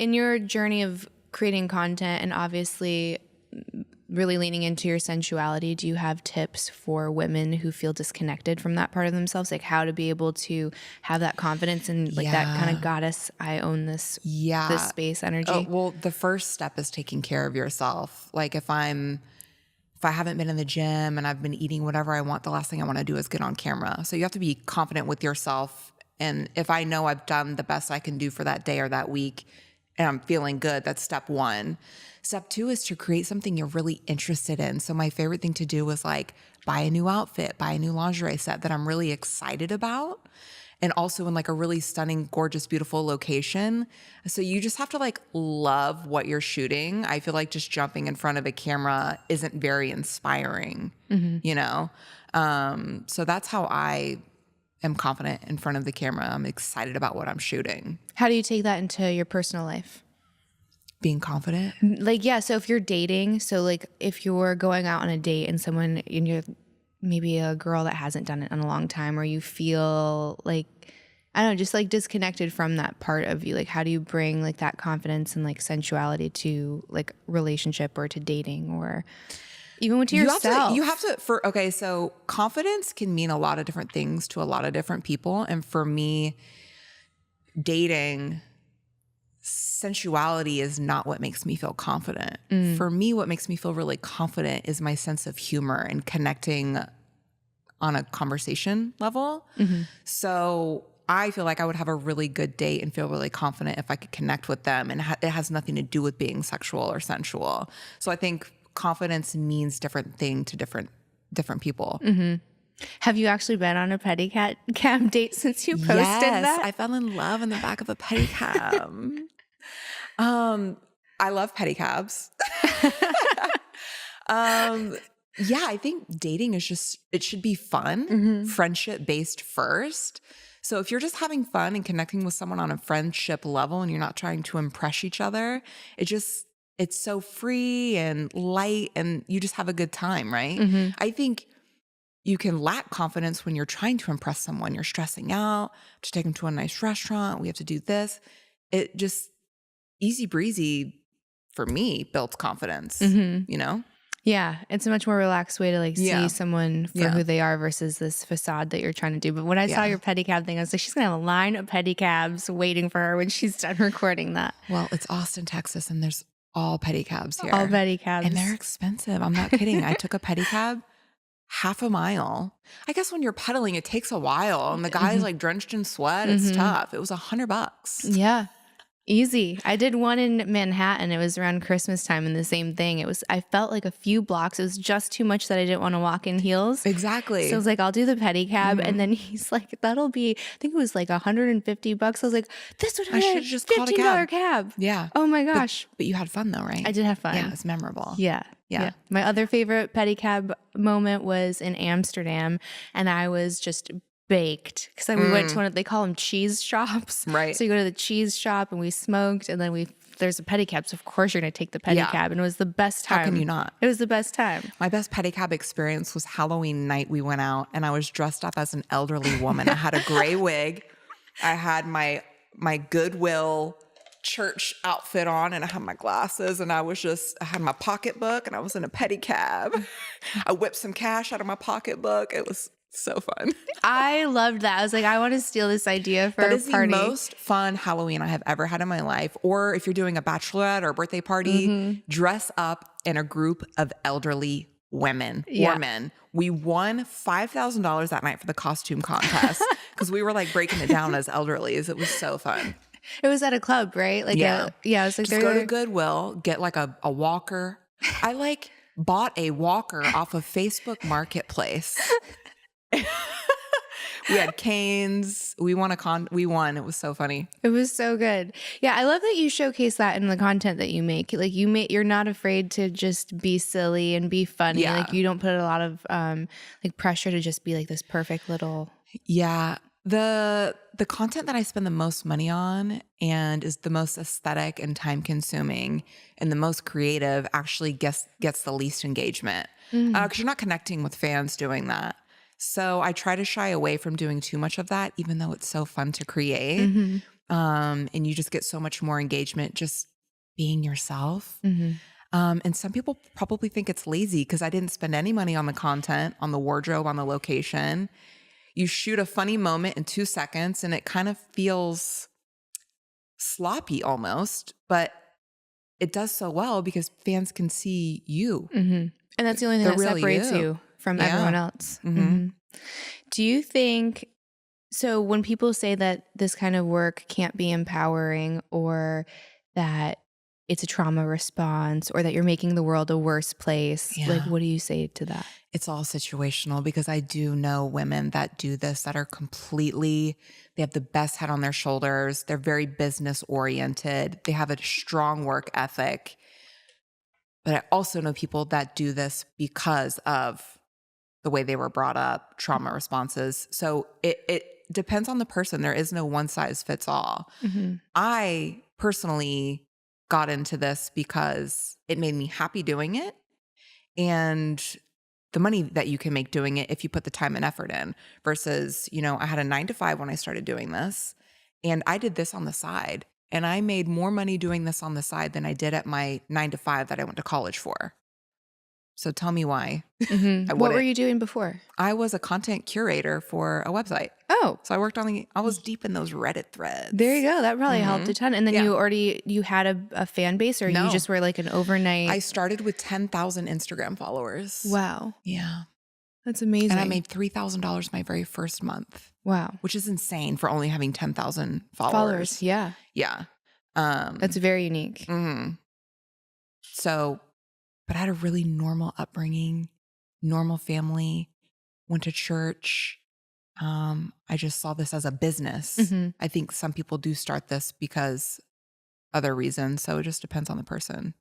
in your journey of creating content and obviously really leaning into your sensuality, do you have tips for women who feel disconnected from that part of themselves? Like how to be able to have that confidence and like that kind of goddess, I own this space energy? Well, the first step is taking care of yourself. Like if I haven't been in the gym and I've been eating whatever I want, the last thing I want to do is get on camera. So you have to be confident with yourself. And if I know I've done the best I can do for that day or that week and I'm feeling good, that's step one. Step two is to create something you're really interested in. So my favorite thing to do was like buy a new outfit, buy a new lingerie set that I'm really excited about. And also in like a really stunning, gorgeous, beautiful location. So you just have to like love what you're shooting. I feel like just jumping in front of a camera isn't very inspiring, you know? So that's how I am confident in front of the camera. I'm excited about what I'm shooting. How do you take that into your personal life? Being confident? Like, yeah, so if you're dating, so like if you're going out on a date and someone, and you're maybe a girl that hasn't done it in a long time, or you feel like, I don't know, just like disconnected from that part of you, like how do you bring like that confidence and like sensuality to like relationship or to dating or even to yourself? You have to, okay, so confidence can mean a lot of different things to a lot of different people. And for me, dating, sensuality is not what makes me feel confident. For me, what makes me feel really confident is my sense of humor and connecting on a conversation level. So I feel like I would have a really good date and feel really confident if I could connect with them. And it has nothing to do with being sexual or sensual. So I think confidence means different thing to different people. Have you actually been on a pedicab date since you posted that? I fell in love in the back of a pedicab. I love pedicabs. Yeah, I think dating is just, it should be fun, friendship based first. So if you're just having fun and connecting with someone on a friendship level and you're not trying to impress each other, it's so free and light and you just have a good time, right? I think you can lack confidence when you're trying to impress someone. You're stressing out to take them to a nice restaurant. We have to do this. It just easy breezy for me builds confidence, you know? Yeah, it's a much more relaxed way to like see someone for who they are versus this facade that you're trying to do. But when I saw your pedicab thing, I was like, she's going to have a line of pedicabs waiting for her when she's done recording that. Well, it's Austin, Texas, and there's all pedicabs here. All pedicabs. And they're expensive. I'm not kidding. I took a pedicab half a mile. I guess when you're pedaling, it takes a while. And the guy's like drenched in sweat. It's tough. It was $100. Yeah. Easy. I did one in Manhattan. It was around Christmas time and the same thing. I felt like a few blocks. It was just too much that I didn't want to walk in heels. Exactly. So I was like, I'll do the pedicab. And then he's like, that'll be, I think it was like $150. I was like, this would be a $15 cab. Yeah. Oh my gosh. But you had fun though, right? I did have fun. Yeah, it's memorable. Yeah. My other favorite pedicab moment was in Amsterdam, and I was just baked because we went to one of, they call them cheese shops. Right. So you go to the cheese shop and we smoked, and then there's a pedicab. So of course you're going to take the pedicab, and it was the best time. How can you not? It was the best time. My best pedicab experience was Halloween night. We went out and I was dressed up as an elderly woman. I had a gray wig. I had my Goodwill church outfit on, and I had my glasses, and I had my pocketbook, and I was in a pedicab. I whipped some cash out of my pocketbook. It was so fun. I loved that. I was like, I want to steal this idea for a party. That is the most fun Halloween I have ever had in my life. Or if you're doing a bachelorette or a birthday party, dress up in a group of elderly women or men. We won $5,000 that night for the costume contest because we were like breaking it down as elderlies. It was so fun. It was at a club, right? Like I was like, just go to Goodwill, get like a walker. I like bought a walker off of Facebook Marketplace. We had canes. We won. It was so funny. It was so good. Yeah, I love that you showcase that in the content that you make. Like you're not afraid to just be silly and be funny. Yeah. Like you don't put a lot of like pressure to just be like this perfect little. Yeah. The content that I spend the most money on and is the most aesthetic and time consuming and the most creative actually gets the least engagement because you're not connecting with fans doing that. So I try to shy away from doing too much of that, even though it's so fun to create. And you just get so much more engagement just being yourself. Mm-hmm. And some people probably think it's lazy because I didn't spend any money on the content, on the wardrobe, on the location. You shoot a funny moment in 2 seconds and it kind of feels sloppy almost, but it does so well because fans can see you. Mm-hmm. And that's the only thing The that real separates you. you from Yeah. everyone else. Mhm. Mm-hmm. Do you think, so when people say that this kind of work can't be empowering or that it's a trauma response or that you're making the world a worse place, like Yeah. what do you say to that? It's all situational because I do know women that do this that are completely, they have the best head on their shoulders. They're very business oriented. They have a strong work ethic. But I also know people that do this because of the way they were brought up, trauma responses. So it depends on the person. There is no one size fits all. Mm-hmm. I personally got into this because it made me happy doing it and the money that you can make doing it if you put the time and effort in versus, I had a 9 to 5 when I started doing this and I did this on the side and I made more money doing this on the side than I did at my 9 to 5 that I went to college for. So tell me why. Mm-hmm. I What were wouldn't. you doing before? I was a content curator for a website. Oh, So I was deep in those Reddit threads. there you go. That probably helped a ton. And then Yeah. you had a fan base or you No. just were like an overnight. I started with 10,000 Instagram followers. Wow. Yeah. That's amazing. And I made $3,000 my very first month, wow. which is insane for only having 10,000 followers. Followers. Yeah. Yeah. That's very unique. mhm. So, but I had a really normal upbringing, normal family, went to church. I just saw this as a business. Mhm. I think some people do start this because other reasons. So it just depends on the person.